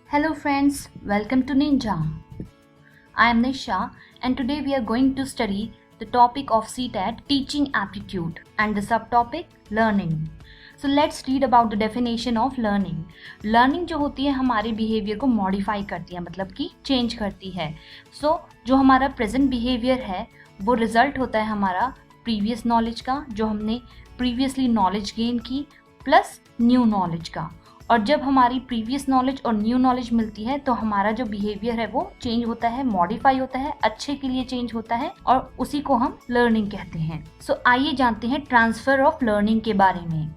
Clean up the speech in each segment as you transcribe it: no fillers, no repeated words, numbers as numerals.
Hello friends, welcome to Ninja. I am Nisha and today we are going to study the topic of CTET Teaching Aptitude and the subtopic Learning. So let's read about the definition of learning. Learning जो होती है हमारे behaviour को modify करती है, मतलब कि change करती है. जो हमारा प्रेजेंट बिहेवियर है वो रिजल्ट होता है हमारा प्रीवियस नॉलेज का, जो हमने प्रीवियसली नॉलेज गेन की, प्लस न्यू नॉलेज का. और जब हमारी प्रीवियस नॉलेज और न्यू नॉलेज मिलती है तो हमारा जो बिहेवियर है वो चेंज होता है, मॉडिफाई होता है, अच्छे के लिए चेंज होता है और उसी को हम लर्निंग कहते हैं. आइए जानते हैं ट्रांसफर ऑफ लर्निंग के बारे में.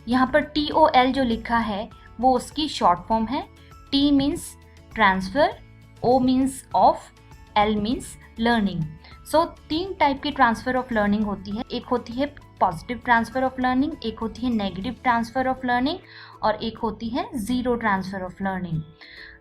यहाँ पर TOL जो लिखा है वो उसकी शॉर्ट फॉर्म है. T means transfer, O means of, L means learning. 3 type की ट्रांसफर ऑफ लर्निंग होती है. एक होती है पॉजिटिव ट्रांसफर ऑफ लर्निंग, एक होती है नेगेटिव ट्रांसफर ऑफ लर्निंग और एक होती है ज़ीरो ट्रांसफर ऑफ लर्निंग.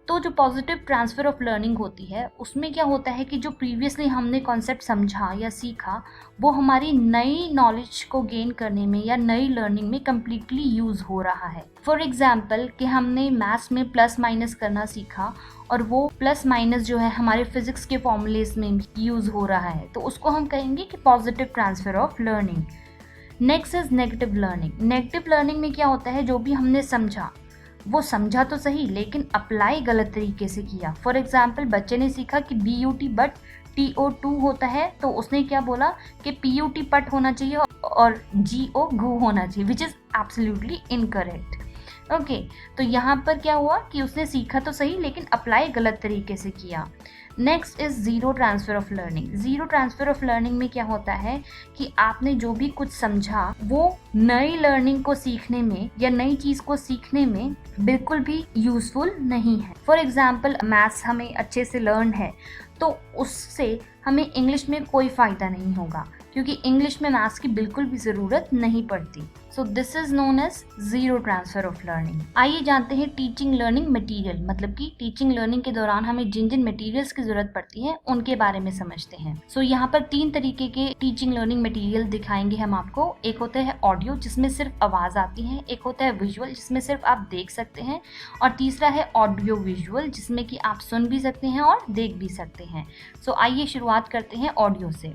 तो जो पॉजिटिव ट्रांसफ़र ऑफ लर्निंग होती है उसमें क्या होता है कि जो प्रीवियसली हमने कॉन्सेप्ट समझा या सीखा वो हमारी नई नॉलेज को गेन करने में या नई लर्निंग में कम्प्लीटली यूज़ हो रहा है. फॉर एग्जांपल कि हमने मैथ्स में प्लस माइनस करना सीखा और वो प्लस माइनस जो है हमारे फिजिक्स के फॉर्मूलेस में यूज़ हो रहा है, तो उसको हम कहेंगे कि positive transfer of learning. Next is negative learning. Negative learning में क्या होता है, जो भी हमने समझा वो समझा तो सही लेकिन अप्लाई गलत तरीके से किया. फॉर एग्जाम्पल बच्चे ने सीखा कि BUT बट TO2 होता है, तो उसने क्या बोला कि PUT पट होना चाहिए और GO घू होना चाहिए, which is absolutely incorrect. Okay, तो यहाँ पर क्या हुआ कि उसने सीखा तो सही लेकिन अप्लाई गलत तरीके से किया. Next is zero transfer of learning. Zero transfer of learning में क्या होता है कि आपने जो भी कुछ समझा वो नई लर्निंग को सीखने में या नई चीज़ को सीखने में बिल्कुल भी यूज़फुल नहीं है. फॉर एग्जाम्पल मैथ्स हमें अच्छे से लर्न है तो उससे हमें इंग्लिश में कोई फ़ायदा नहीं होगा क्योंकि इंग्लिश में मैथ्स की बिल्कुल भी ज़रूरत नहीं पड़ती. This is known as zero transfer of learning. आइए जानते हैं टीचिंग लर्निंग मटेरियल, मतलब कि टीचिंग लर्निंग के दौरान हमें जिन जिन मटेरियल्स की ज़रूरत पड़ती है उनके बारे में समझते हैं. यहाँ पर 3 तरीके के टीचिंग लर्निंग मटेरियल दिखाएंगे हम आपको. एक होता है ऑडियो जिसमें सिर्फ आवाज़ आती है, एक होता है विजुअल जिसमें सिर्फ आप देख सकते हैं और तीसरा है ऑडियो विजुअल जिसमें कि आप सुन भी सकते हैं और देख भी सकते हैं. आइए शुरुआत करते हैं ऑडियो से.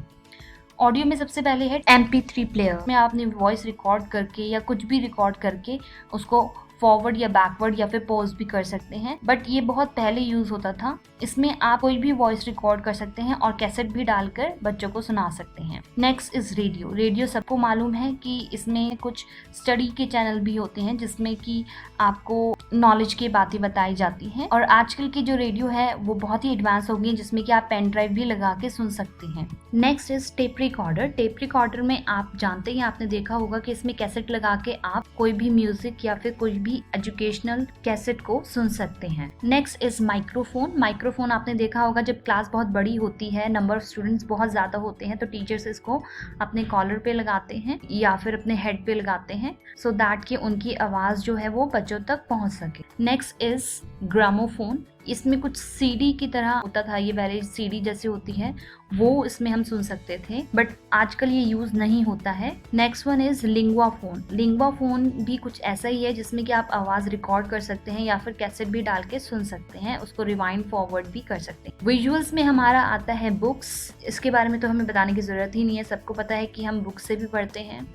ऑडियो में सबसे पहले है MP3 प्लेयर में आपने वॉइस रिकॉर्ड करके या कुछ भी रिकॉर्ड करके उसको फॉरवर्ड या बैकवर्ड या फिर पॉज भी कर सकते हैं, बट ये बहुत पहले यूज़ होता था. इसमें आप कोई भी वॉइस रिकॉर्ड कर सकते हैं और कैसेट भी डालकर बच्चों को सुना सकते हैं. Next is radio. रेडियो सबको मालूम है कि इसमें कुछ स्टडी के चैनल भी होते हैं जिसमें कि आपको नॉलेज की बातें बताई जाती हैं और आजकल की जो रेडियो है वो बहुत ही एडवांस हो गई है जिसमें कि आप पेन ड्राइव भी लगा के सुन सकते हैं. Next is tape recorder. Tape recorder में आप जानते हैं, आपने देखा होगा कि इसमें कैसेट लगा के आप कोई भी म्यूजिक या फिर कोई भी एजुकेशनल कैसेट को सुन सकते हैं. Next is microphone. माइक्रोफोन आपने देखा होगा जब क्लास बहुत बड़ी होती है, नंबर ऑफ स्टूडेंट्स बहुत ज़्यादा होते हैं तो टीचर्स इसको अपने कॉलर पे लगाते हैं या फिर अपने हेड पे लगाते हैं सो दैट कि उनकी आवाज़ जो है वो बच्चों तक पहुंच सके. Next is gramophone. इसमें कुछ CD की तरह होता था, ये पहले CD जैसे होती है वो इसमें हम सुन सकते थे, बट आजकल ये यूज़ नहीं होता है. Next one is lingua phone. Lingua phone भी कुछ ऐसा ही है जिसमें कि आप आवाज़ रिकॉर्ड कर सकते हैं या फिर कैसेट भी डाल के सुन सकते हैं, उसको रिवाइंड फॉरवर्ड भी कर सकते हैं. विजुअल्स में हमारा आता है बुक्स. इसके बारे में तो हमें बताने की ज़रूरत ही नहीं है, सबको पता है कि हम बुक्स से भी पढ़ते हैं.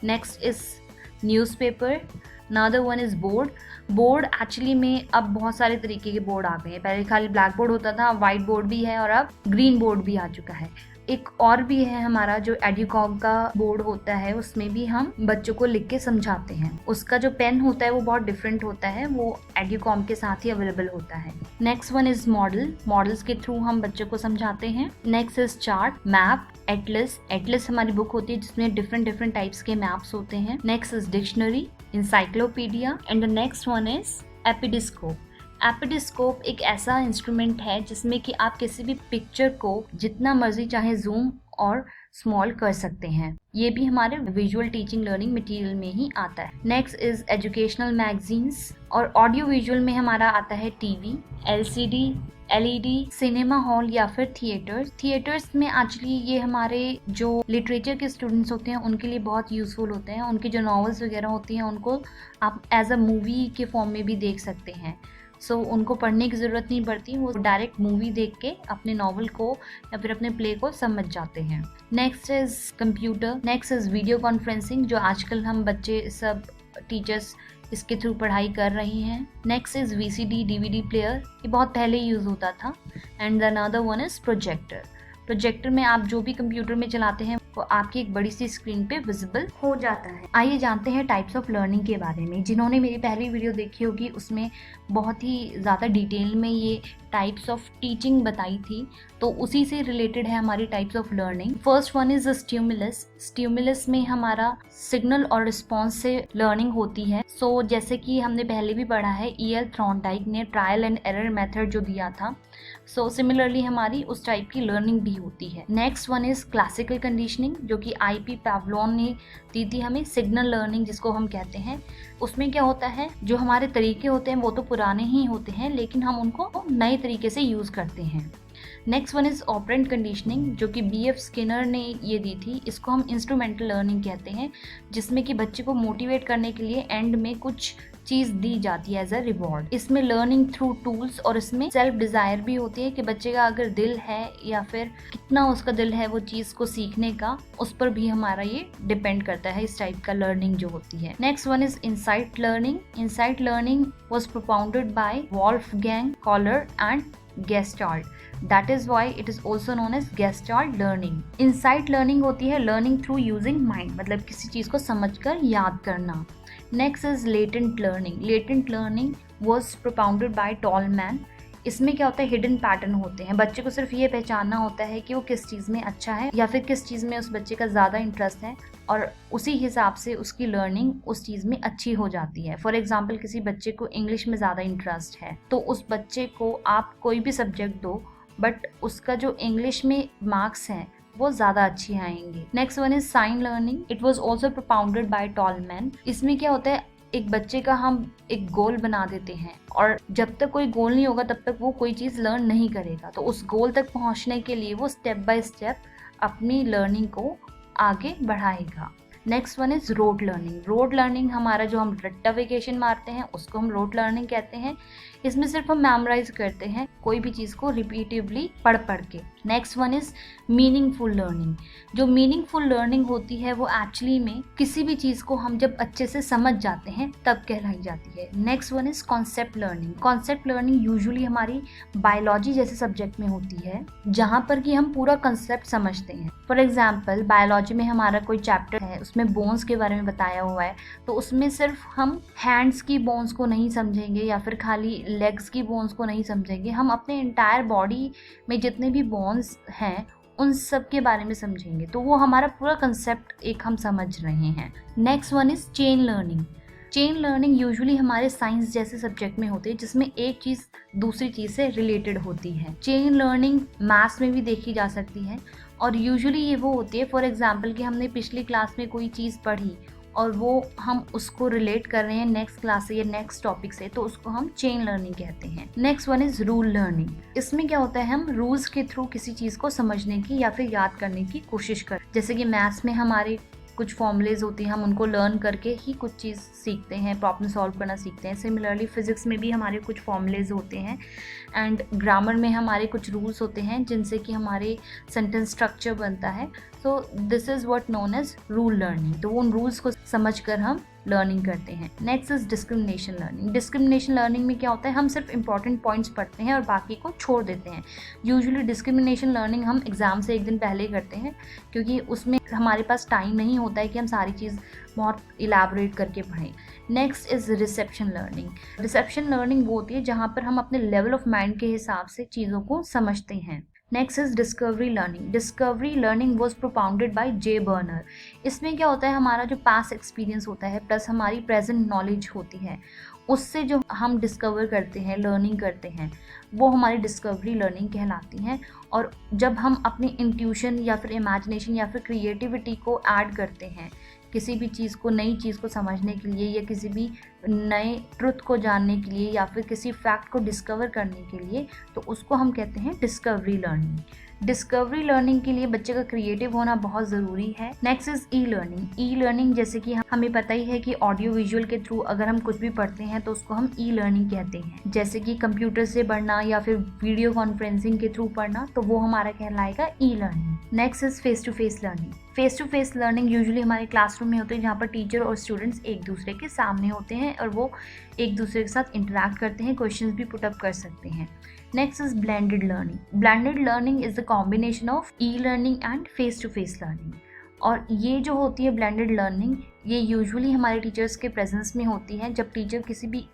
Next is newspaper. Another one is board. Board actually में अब बहुत सारे तरीके के बोर्ड आ गए हैं. पहले खाली ब्लैक बोर्ड होता था, वाइट बोर्ड भी है और अब ग्रीन बोर्ड भी आ चुका है. एक और भी है हमारा जो एड्यूकॉम का बोर्ड होता है, उसमें भी हम बच्चों को लिख के समझाते हैं. उसका जो पेन होता है वो बहुत डिफरेंट होता है, वो एड्यूकॉम के साथ ही अवेलेबल होता है. Next one is model. Models के थ्रू हम बच्चों को समझाते हैं. Next is chart, map, atlas. Atlas हमारी बुक होती है जिसमें डिफरेंट टाइप्स के मैप्स होते हैं. Next is dictionary, encyclopedia and the next one is epidiascope. Epidiascope एक ऐसा इंस्ट्रूमेंट है जिसमें कि आप किसी भी पिक्चर को जितना मर्जी चाहे जूम और स्मॉल कर सकते हैं. ये भी हमारे विजुअल टीचिंग लर्निंग मटेरियल में ही आता है. नेक्स्ट इज एजुकेशनल मैगजीन्स और ऑडियो विजुअल में हमारा आता है TV, LCD, LED, cinema hall या फिर थिएटर्स. थिएटर्स में एक्चुअली ये हमारे जो लिटरेचर के स्टूडेंट्स होते हैं उनके लिए बहुत यूज़फुल होते हैं. उनकी जो नॉवेल्स वगैरह होती हैं उनको आप एज अ मूवी के फॉर्म में भी देख सकते हैं. सो उनको पढ़ने की ज़रूरत नहीं पड़ती, वो डायरेक्ट मूवी देख के अपने नॉवल को या फिर अपने प्ले को समझ जाते हैं। Next is computer, next is video conferencing, जो आजकल हम बच्चे सब टीचर्स इसके थ्रू पढ़ाई कर रही हैं। Next is VCD DVD player, ये बहुत पहले यूज़ होता था। And the another one is projector. Projector में आप जो भी कंप्यूटर में चलाते हैं वो आपकी एक बड़ी सी स्क्रीन पे विजिबल हो जाता है। आइए जानते हैं टाइप्स ऑफ लर्निंग के बारे में। जिन्होंने मेरी पहली वीडियो देखी होगी उसमें बहुत ही ज़्यादा डिटेल में ये टाइप्स ऑफ टीचिंग बताई थी, तो उसी से रिलेटेड है हमारी types of learning. First one is stimulus. Stimulus में हमारा सिग्नल और रिस्पॉन्स से लर्निंग होती है। सो जैसे कि हमने पहले भी पढ़ा है, E.L. थॉर्नडाइक ने ट्रायल एंड एरर मेथड जो दिया था, सो सिमिलरली हमारी उस टाइप की लर्निंग भी होती है। Next one is classical conditioning, जो कि I.P. पैवलोन ने दी थी हमें, सिग्नल लर्निंग जिसको हम कहते हैं। उसमें क्या होता है, जो हमारे तरीके होते हैं वो तो पुराने ही होते हैं, लेकिन हम उनको नए तरीके से यूज़ करते हैं। Next one is operant conditioning, जो कि B.F. स्किनर ने ये दी थी। इसको हम इंस्ट्रूमेंटल लर्निंग कहते हैं, जिसमें कि बच्चे को मोटिवेट करने के लिए एंड में कुछ चीज़ दी जाती है एज अ रिवॉर्ड। इसमें लर्निंग थ्रू टूल्स और इसमें सेल्फ डिज़ायर भी होती है कि बच्चे का अगर दिल है या फिर कितना उसका दिल है वो चीज़ को सीखने का, उस पर भी हमारा ये डिपेंड करता है इस टाइप का लर्निंग जो होती है। Next one is insight learning. Insight learning was propounded by Wolfgang Kohler and Gestalt, that is why it is also known as Gestalt learning. Insight learning होती है learning through using mind, मतलब किसी चीज़ को समझकर याद करना। Next is latent learning. Latent learning was propounded by Tolman. इसमें क्या होता है, हिडन पैटर्न होते हैं। बच्चे को सिर्फ ये पहचानना होता है कि वो किस चीज़ में अच्छा है या फिर किस चीज़ में उस बच्चे का ज़्यादा इंटरेस्ट है, और उसी हिसाब से उसकी लर्निंग उस चीज़ में अच्छी हो जाती है। फॉर एग्जांपल, किसी बच्चे को इंग्लिश में ज़्यादा इंटरेस्ट है तो उस बच्चे को आप कोई भी सब्जेक्ट दो, बट उसका जो इंग्लिश में मार्क्स हैं वो ज़्यादा अच्छे आएंगे। Next one is sine learning. It was also propounded bye tall man. इसमें क्या होता है, एक बच्चे का हम एक गोल बना देते हैं और जब तक कोई गोल नहीं होगा तब तक वो कोई चीज़ लर्न नहीं करेगा, तो उस गोल तक पहुंचने के लिए वो स्टेप बाय स्टेप अपनी लर्निंग को आगे बढ़ाएगा। Next one is road learning. Road learning हमारा जो हम रट्टाफिकेशन मारते हैं उसको हम रोड लर्निंग कहते हैं। इसमें सिर्फ हम मेमोराइज करते हैं कोई भी चीज़ को रिपीटिवली पढ़ के। Next one is meaningful learning. जो मीनिंगफुल लर्निंग होती है वो एक्चुअली में किसी भी चीज़ को हम जब अच्छे से समझ जाते हैं तब कहलाई जाती है। Next one is concept learning. Concept learning usually हमारी बायोलॉजी जैसे सब्जेक्ट में होती है, जहाँ पर कि हम पूरा कंसेप्ट समझते हैं। फॉर एग्जाम्पल, बायोलॉजी में हमारा कोई चैप्टर है, उसमें बोन्स के बारे में बताया हुआ है, तो उसमें सिर्फ हम हैंड्स की बोन्स को नहीं समझेंगे या फिर खाली लेग्स की बोन्स को नहीं समझेंगे, हम अपने इंटायर बॉडी में जितने भी बोन्स हैं उन सब के बारे में समझेंगे, तो वो हमारा पूरा कंसेप्ट एक हम समझ रहे हैं। Next one is chain learning. Chain learning usually हमारे साइंस जैसे सब्जेक्ट में होती है, जिसमें एक चीज़ दूसरी चीज़ से रिलेटेड होती है। चेन लर्निंग मैथ्स में भी देखी जा सकती है और यूजुअली ये वो होती है, फॉर एग्जांपल कि हमने पिछली क्लास में कोई चीज़ पढ़ी और वो हम उसको रिलेट कर रहे हैं नेक्स्ट क्लास से या नेक्स्ट टॉपिक से, तो उसको हम चेन लर्निंग कहते हैं। Next one is rule learning. इसमें क्या होता है, हम रूल्स के थ्रू किसी चीज़ को समझने की या फिर याद करने की कोशिश करें। जैसे कि मैथ्स में हमारे कुछ फॉर्मूलेज होती हैं, हम उनको लर्न करके ही कुछ चीज़ सीखते हैं, प्रॉब्लम सॉल्व करना सीखते हैं। सिमिलरली फिजिक्स में भी हमारे कुछ फॉर्मूलेज होते हैं एंड ग्रामर में हमारे कुछ रूल्स होते हैं जिनसे कि हमारे सेंटेंस स्ट्रक्चर बनता है। So this is what known as rule learning. तो उन रूल्स को समझकर हम लर्निंग करते हैं। Next is discrimination learning. Discrimination learning में क्या होता है, हम सिर्फ इंपॉर्टेंट पॉइंट्स पढ़ते हैं और बाकी को छोड़ देते हैं। यूजुअली डिस्क्रिमिनेशन लर्निंग हम एग्ज़ाम से एक दिन पहले करते हैं, क्योंकि उसमें हमारे पास टाइम नहीं होता है कि हम सारी चीज़ बहुत इलैबोरेट करके पढ़ें। Next is reception learning. Reception learning वो होती है जहाँ पर हम अपने लेवल ऑफ माइंड के हिसाब से चीज़ों को समझते हैं। Next is discovery learning. Discovery learning was propounded by J burner. इसमें क्या होता है, हमारा जो पास्ट एक्सपीरियंस होता है प्लस हमारी प्रेजेंट नॉलेज होती है, उससे जो हम डिस्कवर करते हैं, लर्निंग करते हैं, वो हमारी डिस्कवरी लर्निंग कहलाती हैं। और जब हम अपनी इंट्यूशन या फिर इमेजिनेशन या फिर क्रिएटिविटी को ऐड करते हैं किसी भी चीज़ को, नई चीज़ को समझने के लिए या किसी भी नए ट्रुथ को जानने के लिए या फिर किसी फैक्ट को डिस्कवर करने के लिए, तो उसको हम कहते हैं डिस्कवरी लर्निंग। डिस्कवरी लर्निंग के लिए बच्चे का क्रिएटिव होना बहुत ज़रूरी है। Next is e learning. E learning जैसे कि हमें पता ही है कि ऑडियो विजुअल के थ्रू अगर हम कुछ भी पढ़ते हैं तो उसको हम ई लर्निंग कहते हैं, जैसे कि कंप्यूटर से पढ़ना या फिर वीडियो कॉन्फ्रेंसिंग के थ्रू पढ़ना, तो वो हमारा कहलाएगा e learning. Next is face to face learning. Face to face learning usually हमारे क्लासरूम में होती है, जहाँ पर टीचर और स्टूडेंट्स एक दूसरे के सामने होते हैं और वो एक दूसरे के साथ इंटरेक्ट करते हैं, क्वेश्चंस भी पुट अप कर सकते हैं। Next is blended learning. Blended learning is the combination of e learning and face to face learning. और ये जो होती है ब्लेंडेड लर्निंग, ये यूजुअली हमारे टीचर्स के प्रेजेंस में होती है। जब टीचर किसी भी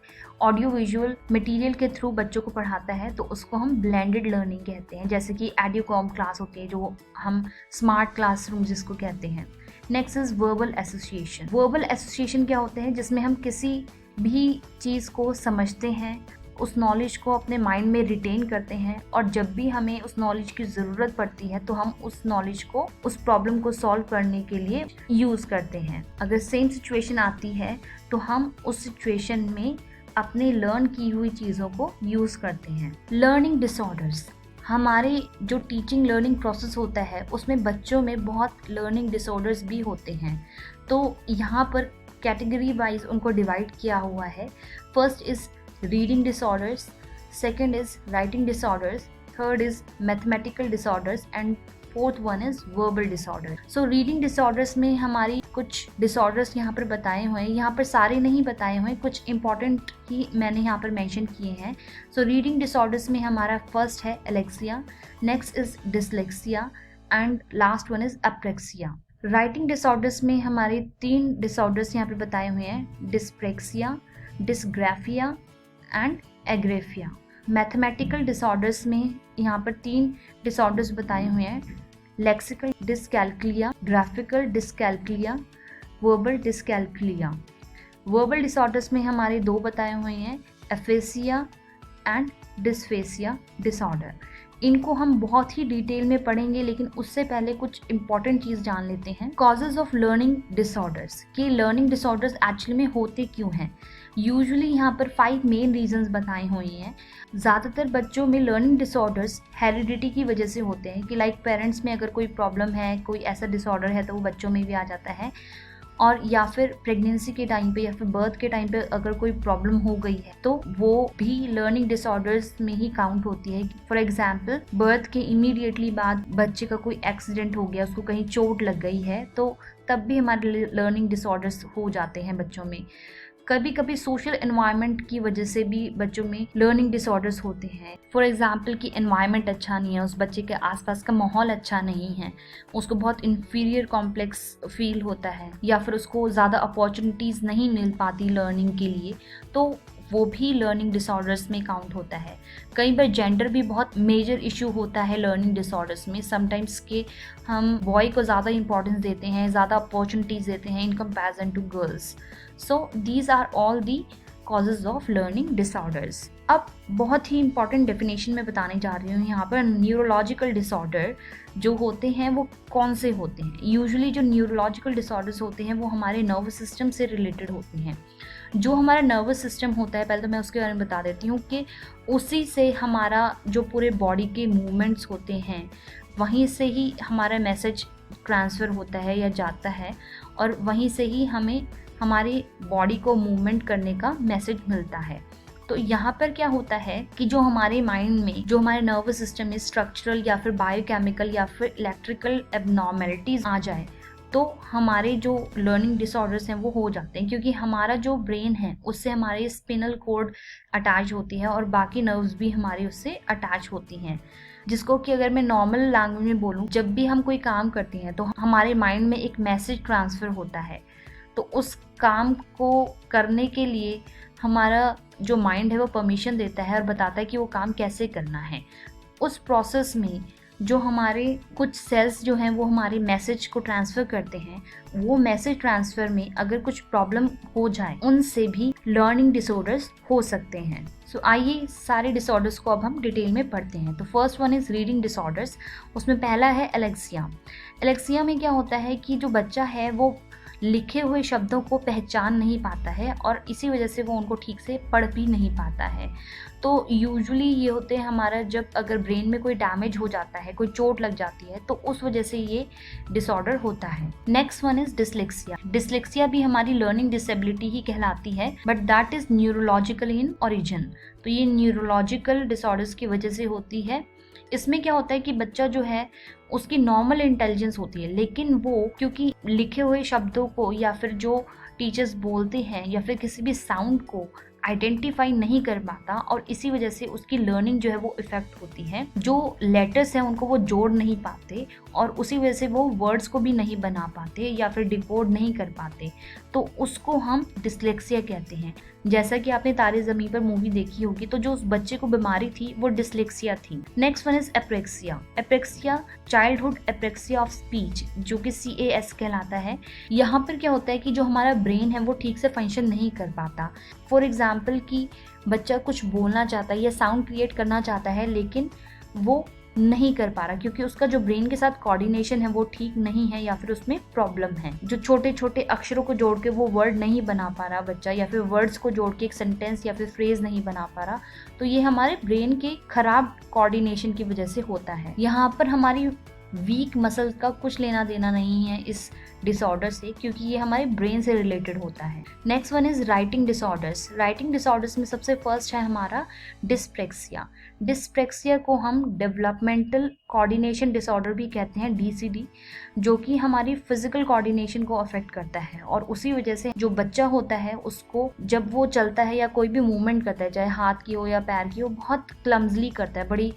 ऑडियो विजुअल मटेरियल के थ्रू बच्चों को पढ़ाता है तो उसको हम ब्लेंडेड लर्निंग कहते हैं, जैसे कि एड्यूकॉम क्लास होती है जो हम स्मार्ट क्लासरूम जिसको कहते हैं। Next is verbal association. Verbal association क्या होते हैं, जिसमें हम किसी भी चीज़ को समझते हैं, उस नॉलेज को अपने माइंड में रिटेन करते हैं, और जब भी हमें उस नॉलेज की ज़रूरत पड़ती है तो हम उस नॉलेज को, उस प्रॉब्लम को सॉल्व करने के लिए यूज़ करते हैं। अगर सेम सिचुएशन आती है तो हम उस सिचुएशन में अपने लर्न की हुई चीज़ों को यूज़ करते हैं। Learning disorders. हमारे जो टीचिंग लर्निंग प्रोसेस होता है उसमें बच्चों में बहुत लर्निंग डिसऑर्डर्स भी होते हैं, तो यहाँ पर कैटेगरी वाइज उनको डिवाइड किया हुआ है। First is reading disorders, second is writing disorders, third is mathematical disorders and fourth one is verbal disorder. So reading disorders में हमारी कुछ disorders यहाँ पर बताए हुए हैं, यहाँ पर सारे नहीं बताए हुए, कुछ important ही मैंने यहाँ पर mention किए हैं। So reading disorders में हमारा first है alexia, next is dyslexia and last one is apraxia. Writing disorders में हमारे 3 डिसऑर्डर्स यहाँ पर बताए हुए हैं, dyspraxia, dysgraphia and agraphia. Mathematical disorders में यहाँ पर 3 डिसऑर्डर्स बताए हुए हैं, lexical dyscalculia, graphical dyscalculia, verbal dyscalculia. Verbal disorders में हमारे 2 बताए हुए हैं, एफेसिया एंड डिस्फेसिया डिसऑर्डर। इनको हम बहुत ही डिटेल में पढ़ेंगे, लेकिन उससे पहले कुछ इंपॉर्टेंट चीज़ जान लेते हैं। कॉजेज ऑफ लर्निंग डिसऑर्डर्स, कि लर्निंग डिसऑर्डर्स एक्चुअली में होते क्यों हैं। यूजुअली यहाँ पर 5 मेन रीजंस बताए हुए हैं। ज़्यादातर बच्चों में लर्निंग डिसऑर्डर्स हेरिडिटी की वजह से होते हैं, कि लाइक पेरेंट्स में अगर कोई प्रॉब्लम है, कोई ऐसा डिसऑर्डर है, तो वो बच्चों में भी आ जाता है। और या फिर प्रेगनेंसी के टाइम पे या फिर बर्थ के टाइम पे अगर कोई प्रॉब्लम हो गई है तो वो भी लर्निंग डिसऑर्डर्स में ही काउंट होती है। फॉर एग्जांपल, बर्थ के इमीडिएटली बाद बच्चे का कोई एक्सीडेंट हो गया, उसको कहीं चोट लग गई है, तो तब भी हमारे लर्निंग डिसऑर्डर्स हो जाते हैं बच्चों में। कभी कभी सोशल एनवायरनमेंट की वजह से भी बच्चों में लर्निंग डिसऑर्डर्स होते हैं। फॉर एग्जांपल कि एनवायरनमेंट अच्छा नहीं है, उस बच्चे के आसपास का माहौल अच्छा नहीं है, उसको बहुत इन्फीरियर कॉम्प्लेक्स फील होता है, या फिर उसको ज़्यादा अपॉर्चुनिटीज़ नहीं मिल पाती लर्निंग के लिए, तो वो भी लर्निंग डिसऑर्डर्स में काउंट होता है। कई बार जेंडर भी बहुत मेजर इशू होता है लर्निंग डिसऑर्डर्स में। समटाइम्स के हम बॉय को ज़्यादा इंपॉर्टेंस देते हैं, ज़्यादा अपॉर्चुनिटीज़ देते हैं in comparison to girls. So these are all the causes of learning disorders. अब बहुत ही इंपॉर्टेंट डेफिनेशन में बताने जा रही हूँ यहाँ पर। न्यूरोलॉजिकल डिसऑर्डर जो होते हैं वो कौन से होते हैं। यूजुअली जो न्यूरोलॉजिकल डिसऑर्डर्स होते हैं वो हमारे नर्वस सिस्टम से रिलेटेड होते हैं। जो हमारा नर्वस सिस्टम होता है, पहले तो मैं उसके बारे में बता देती हूँ कि उसी से हमारा जो पूरे बॉडी के मूवमेंट्स होते हैं, वहीं से ही हमारा मैसेज ट्रांसफ़र होता है या जाता है, और वहीं से ही हमें हमारी बॉडी को मूवमेंट करने का मैसेज मिलता है। तो यहाँ पर क्या होता है कि जो हमारे माइंड में, जो हमारे नर्वस सिस्टम में स्ट्रक्चरल या फिर बायोकेमिकल या फिर इलेक्ट्रिकल एबनॉर्मेलिटीज आ जाए तो हमारे जो लर्निंग डिसऑर्डर्स हैं वो हो जाते हैं, क्योंकि हमारा जो ब्रेन है उससे हमारे स्पिनल कॉर्ड अटैच होती है और बाकी नर्व्स भी हमारे उससे अटैच होती हैं, जिसको कि अगर मैं नॉर्मल लैंग्वेज में बोलूँ, जब भी हम कोई काम करते हैं तो हमारे माइंड में एक मैसेज ट्रांसफ़र होता है। तो उस काम को करने के लिए हमारा जो माइंड है वो परमिशन देता है और बताता है कि वो काम कैसे करना है। उस प्रोसेस में जो हमारे कुछ सेल्स जो हैं वो हमारे मैसेज को ट्रांसफ़र करते हैं, वो मैसेज ट्रांसफ़र में अगर कुछ प्रॉब्लम हो जाए उनसे भी लर्निंग डिसऑर्डर्स हो सकते हैं। सो आइए सारे डिसऑर्डर्स को अब हम डिटेल में पढ़ते हैं। तो first one is reading disorders. उसमें पहला है एलेक्सिया। एलेक्सिया में क्या होता है कि जो बच्चा है वो लिखे हुए शब्दों को पहचान नहीं पाता है और इसी वजह से वो उनको ठीक से पढ़ भी नहीं पाता है। तो यूजुअली ये होते हैं हमारा, जब अगर ब्रेन में कोई डैमेज हो जाता है, कोई चोट लग जाती है, तो उस वजह से ये डिसऑर्डर होता है। Next one is dyslexia. Dyslexia भी हमारी लर्निंग डिसेबिलिटी ही कहलाती है, but that is neurological in origin. तो ये न्यूरोलॉजिकल डिसऑर्डर्स की वजह से होती है। इसमें क्या होता है कि बच्चा जो है उसकी नॉर्मल इंटेलिजेंस होती है, लेकिन वो क्योंकि लिखे हुए शब्दों को या फिर जो टीचर्स बोलते हैं या फिर किसी भी साउंड को आइडेंटिफाई नहीं कर पाता और इसी वजह से उसकी लर्निंग जो है वो इफेक्ट होती है। जो लेटर्स हैं उनको वो जोड़ नहीं पाते और उसी वजह से वो वर्ड्स को भी नहीं बना पाते या फिर डिकोड नहीं कर पाते, तो उसको हम डिसलेक्सिया कहते हैं। जैसा कि आपने तारे ज़मीन पर मूवी देखी होगी, तो जो उस बच्चे को बीमारी थी वो डिसलेक्सिया थी। Next one is apraxia. Apraxia childhood apraxia of speech, जो कि CAS कहलाता है। यहाँ पर क्या होता है कि जो हमारा ब्रेन है वो ठीक से फंक्शन नहीं कर पाता। फॉर एग्जाम्पल कि बच्चा कुछ बोलना चाहता है या साउंड क्रिएट करना चाहता है, लेकिन वो नहीं कर पा रहा क्योंकि उसका जो ब्रेन के साथ कोऑर्डिनेशन है वो ठीक नहीं है या फिर उसमें प्रॉब्लम है। जो छोटे छोटे अक्षरों को जोड़ के वो वर्ड नहीं बना पा रहा बच्चा, या फिर वर्ड्स को जोड़ के एक सेंटेंस या फिर फ्रेज नहीं बना पा रहा, तो ये हमारे ब्रेन के खराब कोऑर्डिनेशन की वजह से होता है। यहाँ पर हमारी वीक मसल्स का कुछ लेना देना नहीं है इस डिसऑर्डर से, क्योंकि ये हमारे ब्रेन से रिलेटेड होता है। Next one is writing disorders. Writing disorders में सबसे फर्स्ट है हमारा डिस्प्रेक्सिया। डिस्प्रेक्सिया को हम डेवलपमेंटल कोऑर्डिनेशन डिसऑर्डर भी कहते हैं, DCD, जो कि हमारी फिजिकल कोऑर्डिनेशन को अफेक्ट करता है और उसी वजह से जो बच्चा होता है उसको जब वो चलता है या कोई भी मूवमेंट करता है, चाहे हाथ की हो या पैर की हो, बहुत क्लम्जली करता है, बड़ी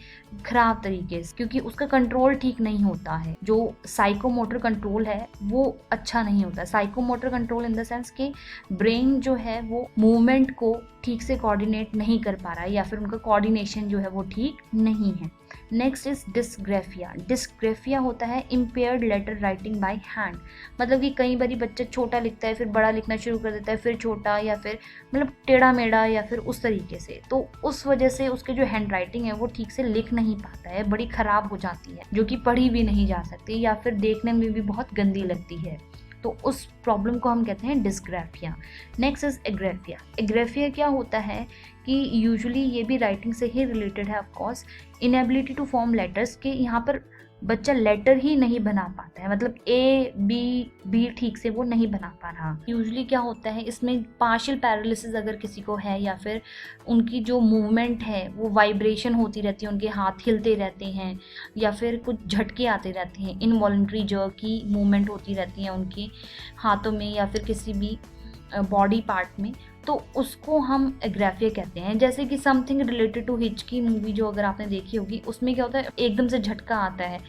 खराब तरीके से, क्योंकि उसका कंट्रोल ठीक नहीं होता है। जो साइकोमोटर कंट्रोल है वो अच्छा नहीं होता। Psychomotor control in the sense कि ब्रेन जो है वो मूवमेंट को ठीक से कोऑर्डिनेट नहीं कर पा रहा है या फिर उनका कोऑर्डिनेशन जो है वो ठीक नहीं है। Next is dysgraphia. डिस्ग्राफिया होता है impaired letter writing by hand. मतलब कि कई बार बच्चा छोटा लिखता है फिर बड़ा लिखना शुरू कर देता है, फिर छोटा, या फिर मतलब टेढ़ा मेढ़ा या फिर उस तरीके से, तो उस वजह से उसके जो हैंड राइटिंग है वो ठीक से लिख नहीं पाता है, बड़ी खराब हो जाती है, जो कि पढ़ी भी नहीं जा सकती या फिर देखने में भी बहुत गंदी लगती है। तो उस प्रॉब्लम को हम कहते हैं dysgraphia. Next is agraphia. Agraphia क्या होता है कि यूजुअली ये भी राइटिंग से ही रिलेटेड है of course. Inability to form letters, के यहाँ पर बच्चा लेटर ही नहीं बना पाता है, मतलब A, B ठीक से वो नहीं बना पा रहा। यूजुअली क्या होता है इसमें पार्शियल पैरालिसिस अगर किसी को है या फिर उनकी जो मूवमेंट है वो वाइब्रेशन होती रहती है, उनके हाथ हिलते रहते हैं या फिर कुछ झटके आते रहते हैं, इनवॉलंटरी जर्क की मूवमेंट होती रहती है उनके हाथों में या फिर किसी भी बॉडी पार्ट में, तो उसको हम एग्रेफिया कहते हैं। जैसे कि समथिंग रिलेटेड टू हिच की मूवी जो अगर आपने देखी होगी, उसमें क्या होता है एकदम से झटका आता है,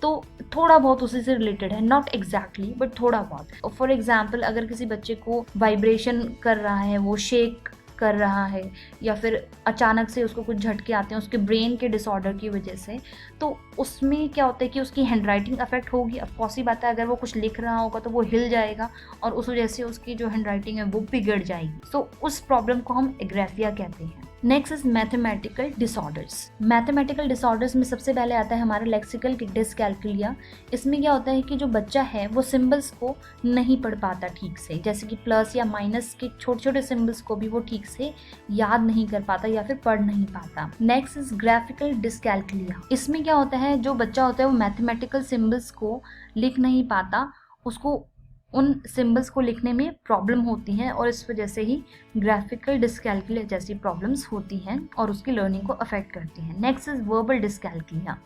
तो थोड़ा बहुत उसी से रिलेटेड है, नॉट एग्जैक्टली बट थोड़ा बहुत। फॉर एग्जाम्पल अगर किसी बच्चे को वाइब्रेशन कर रहा है, वो शेक कर रहा है या फिर अचानक से उसको कुछ झटके आते हैं उसके ब्रेन के डिसऑर्डर की वजह से, तो उसमें क्या होता है कि उसकी हैंडराइटिंग अफेक्ट होगी। अब पॉसिबल बात है अगर वो कुछ लिख रहा होगा तो वो हिल जाएगा और उस वजह से उसकी जो हैंडराइटिंग है वो बिगड़ जाएगी। सो उस प्रॉब्लम को हम एग्रेफिया कहते हैं। Next is mathematical disorders. Mathematical disorders में सबसे पहले आता है हमारा लेक्सिकल डिसकैल्कुलिया। इसमें क्या होता है कि जो बच्चा है वो सिंबल्स को नहीं पढ़ पाता ठीक से, जैसे कि प्लस या माइनस के छोटे छोटे सिंबल्स को भी वो ठीक से याद नहीं कर पाता या फिर पढ़ नहीं पाता। Next is graphical dyscalculia. इसमें क्या होता है जो बच्चा होता है वो मैथमेटिकल सिंबल्स को लिख नहीं पाता, उसको उन सिंबल्स को लिखने में प्रॉब्लम होती है और इस वजह से ही ग्राफिकल डिसकैल्कुलिया जैसी प्रॉब्लम्स होती हैं और उसकी लर्निंग को अफेक्ट करती हैं। Next is verbal dyscalculia.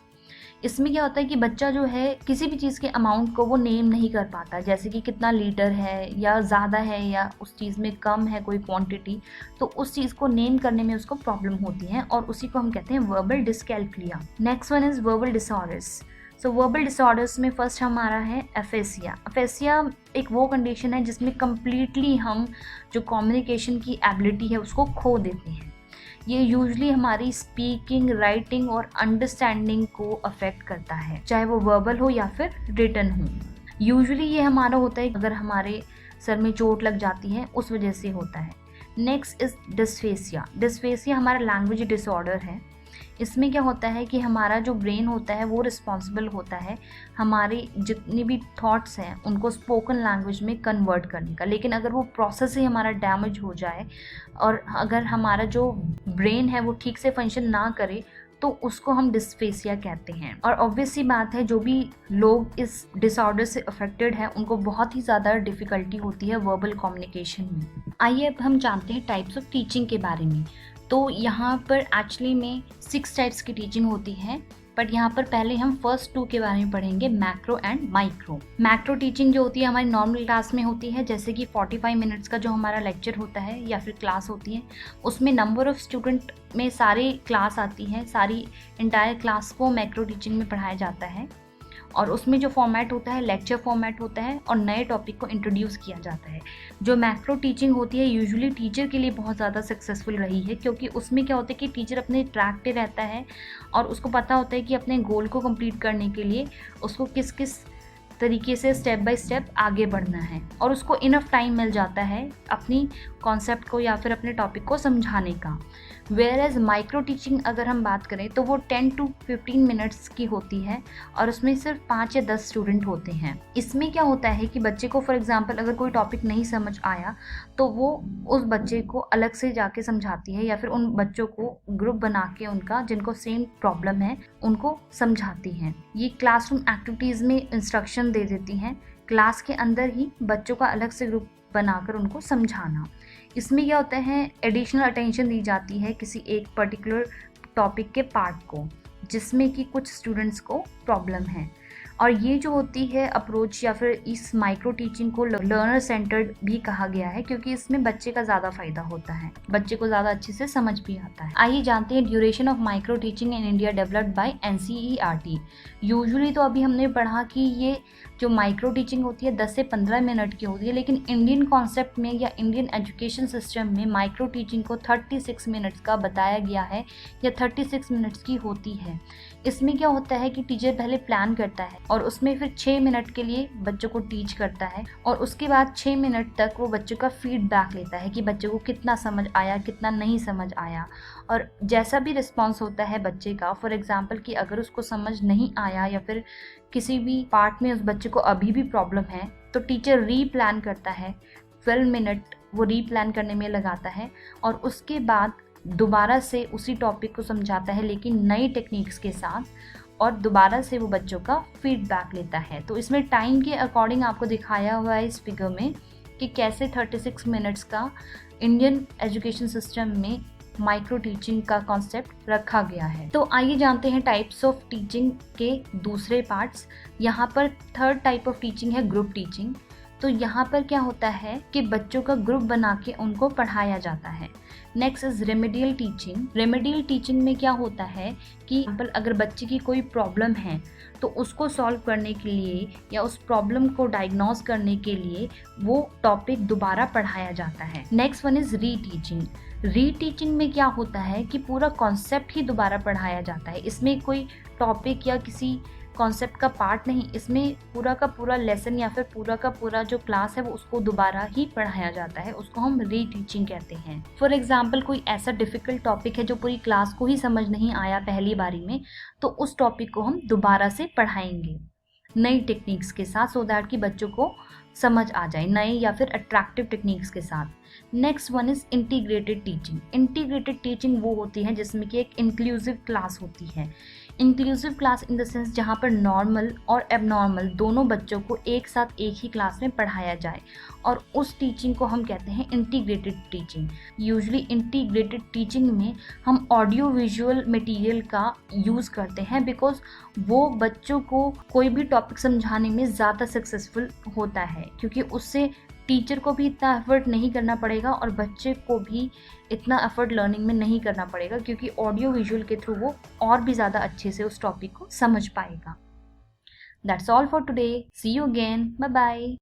इसमें क्या होता है कि बच्चा जो है किसी भी चीज़ के अमाउंट को वो नेम नहीं कर पाता, जैसे कि कितना लीटर है या ज़्यादा है या उस चीज़ में कम है कोई क्वांटिटी, तो उस चीज़ को नेम करने में उसको प्रॉब्लम होती है और उसी को हम कहते हैं verbal dyscalculia. Next one is verbal disorders. So verbal disorders में फर्स्ट हमारा है एफेसिया। एफेसिया एक वो कंडीशन है जिसमें कम्प्लीटली हम जो कम्युनिकेशन की एबिलिटी है उसको खो देते हैं। ये यूजुअली हमारी स्पीकिंग, राइटिंग और अंडरस्टैंडिंग को अफेक्ट करता है, चाहे वो वर्बल हो या फिर रिटन हो। यूजुअली ये हमारा होता है अगर हमारे सर में चोट लग जाती है उस वजह से होता है। Next is डिस्फेसिया। डिस्फेसिया हमारा लैंग्वेज डिसऑर्डर है। इसमें क्या होता है कि हमारा जो ब्रेन होता है वो रिस्पॉन्सिबल होता है हमारे जितने भी थॉट्स हैं उनको स्पोकन लैंग्वेज में कन्वर्ट करने का। लेकिन अगर वो प्रोसेस ही हमारा डैमेज हो जाए और अगर हमारा जो ब्रेन है वो ठीक से फंक्शन ना करे तो उसको हम डिस्फेसिया कहते हैं। और ऑब्वियस सी बात है जो भी लोग इस डिसऑर्डर से अफेक्टेड हैं उनको बहुत ही ज़्यादा डिफ़िकल्टी होती है वर्बल कम्युनिकेशन में। आइए अब हम जानते हैं टाइप्स ऑफ टीचिंग के बारे में। तो यहाँ पर एक्चुअली में 6 टाइप्स की टीचिंग होती है, बट यहाँ पर पहले हम फर्स्ट 2 के बारे में पढ़ेंगे, macro and micro. Macro teaching जो होती है हमारी नॉर्मल क्लास में होती है, जैसे कि 45 मिनट्स का जो हमारा लेक्चर होता है या फिर क्लास होती है, उसमें नंबर ऑफ स्टूडेंट में सारी क्लास आती है, सारी इंटायर क्लास को मैक्रो टीचिंग में पढ़ाया जाता है। और उसमें जो फॉर्मेट होता है लेक्चर फॉर्मेट होता है और नए टॉपिक को इंट्रोड्यूस किया जाता है। जो मैक्रो टीचिंग होती है यूजुअली टीचर के लिए बहुत ज़्यादा सक्सेसफुल रही है, क्योंकि उसमें क्या होता है कि टीचर अपने ट्रैक पे रहता है और उसको पता होता है कि अपने गोल को कंप्लीट करने के लिए उसको किस किस तरीके से स्टेप बाय स्टेप आगे बढ़ना है, और उसको इनफ टाइम मिल जाता है अपनी कॉन्सेप्ट को या फिर अपने टॉपिक को समझाने का। वेयर एज माइक्रो टीचिंग अगर हम बात करें तो वो 10 to 15 मिनट्स की होती है और उसमें सिर्फ 5 या 10 स्टूडेंट होते हैं। इसमें क्या होता है कि बच्चे को फॉर एग्जांपल अगर कोई टॉपिक नहीं समझ आया तो वो उस बच्चे को अलग से जाके समझाती है या फिर उन बच्चों को ग्रुप बना के उनका जिनको सेम प्रॉब्लम है उनको समझाती हैं। ये क्लासरूम एक्टिविटीज़ में इंस्ट्रक्शन दे देती हैं, क्लास के अंदर ही बच्चों का अलग से ग्रुप बनाकर उनको समझाना। इसमें क्या होता है एडिशनल अटेंशन दी जाती है किसी एक पर्टिकुलर टॉपिक के पार्ट को जिसमें कि कुछ स्टूडेंट्स को प्रॉब्लम है। और ये जो होती है अप्रोच या फिर इस माइक्रो टीचिंग को लर्नर सेंटर्ड भी कहा गया है, क्योंकि इसमें बच्चे का ज़्यादा फायदा होता है, बच्चे को ज़्यादा अच्छे से समझ भी आता है। आइए जानते हैं duration of micro teaching in India developed by NCERT। Usually तो अभी हमने पढ़ा कि ये जो माइक्रो टीचिंग होती है 10 से 15 मिनट की होती है, लेकिन इंडियन कॉन्सेप्ट में या इंडियन एजुकेशन सिस्टम में माइक्रो टीचिंग को 36 मिनट्स का बताया गया है या 36 मिनट्स की होती है। इसमें क्या होता है कि टीचर पहले प्लान करता है और उसमें फिर 6 मिनट के लिए बच्चों को टीच करता है और उसके बाद 6 मिनट तक वो बच्चों का फीडबैक लेता है कि बच्चों को कितना समझ आया, कितना नहीं समझ आया। और जैसा भी रिस्पॉन्स होता है बच्चे का, फॉर एग्जांपल कि अगर उसको समझ नहीं आया या फिर किसी भी पार्ट में उस बच्चे को अभी भी प्रॉब्लम है तो टीचर रीप्लान करता है। 12 मिनट वो रीप्लान करने में लगाता है और उसके बाद दोबारा से उसी टॉपिक को समझाता है लेकिन नई टेक्निक्स के साथ, और दोबारा से वो बच्चों का फीडबैक लेता है। तो इसमें टाइम के अकॉर्डिंग आपको दिखाया हुआ है इस फिगर में कि कैसे 36 मिनट्स का इंडियन एजुकेशन सिस्टम में माइक्रो टीचिंग का कॉन्सेप्ट रखा गया है। तो आइए जानते हैं टाइप्स ऑफ टीचिंग के दूसरे पार्ट्स। यहाँ पर थर्ड टाइप ऑफ टीचिंग है ग्रुप टीचिंग। तो यहाँ पर क्या होता है कि बच्चों का ग्रुप बना के उनको पढ़ाया जाता है। Next is remedial teaching. Remedial teaching में क्या होता है कि अगर बच्चे की कोई प्रॉब्लम है तो उसको सॉल्व करने के लिए या उस प्रॉब्लम को डायग्नोज करने के लिए वो टॉपिक दोबारा पढ़ाया जाता है। नेक्स्ट वन इज री टीचिंग। री टीचिंग में क्या होता है कि पूरा कॉन्सेप्ट ही दोबारा पढ़ाया जाता है। इसमें कोई टॉपिक या किसी कॉन्सेप्ट का पार्ट नहीं, इसमें पूरा का पूरा लेसन या फिर पूरा का पूरा जो क्लास है वो उसको दोबारा ही पढ़ाया जाता है, उसको हम री टीचिंग कहते हैं। फॉर एग्जांपल कोई ऐसा डिफ़िकल्ट टॉपिक है जो पूरी क्लास को ही समझ नहीं आया पहली बारी में, तो उस टॉपिक को हम दोबारा से पढ़ाएंगे नई टेक्निक्स के साथ, सो दैट कि बच्चों को समझ आ जाए, नए या फिर अट्रैक्टिव टेक्निक्स के साथ। Next one is integrated teaching. Integrated teaching वो होती है जिसमें कि एक इंक्लूसिव क्लास होती है। Inclusive class in the sense जहाँ पर नॉर्मल और एबनॉर्मल दोनों बच्चों को एक साथ एक ही क्लास में पढ़ाया जाए, और उस टीचिंग को हम कहते हैं integrated teaching. Usually integrated teaching में हम ऑडियो विजुअल मटेरियल का यूज़ करते हैं, बिकॉज वो बच्चों को कोई भी टॉपिक समझाने में ज़्यादा सक्सेसफुल होता है, क्योंकि उससे टीचर को भी इतना एफर्ट नहीं करना पड़ेगा और बच्चे को भी इतना एफर्ट लर्निंग में नहीं करना पड़ेगा, क्योंकि ऑडियो विजुअल के थ्रू वो और भी ज़्यादा अच्छे से उस टॉपिक को समझ पाएगा। That's all for today. See you again. Bye bye.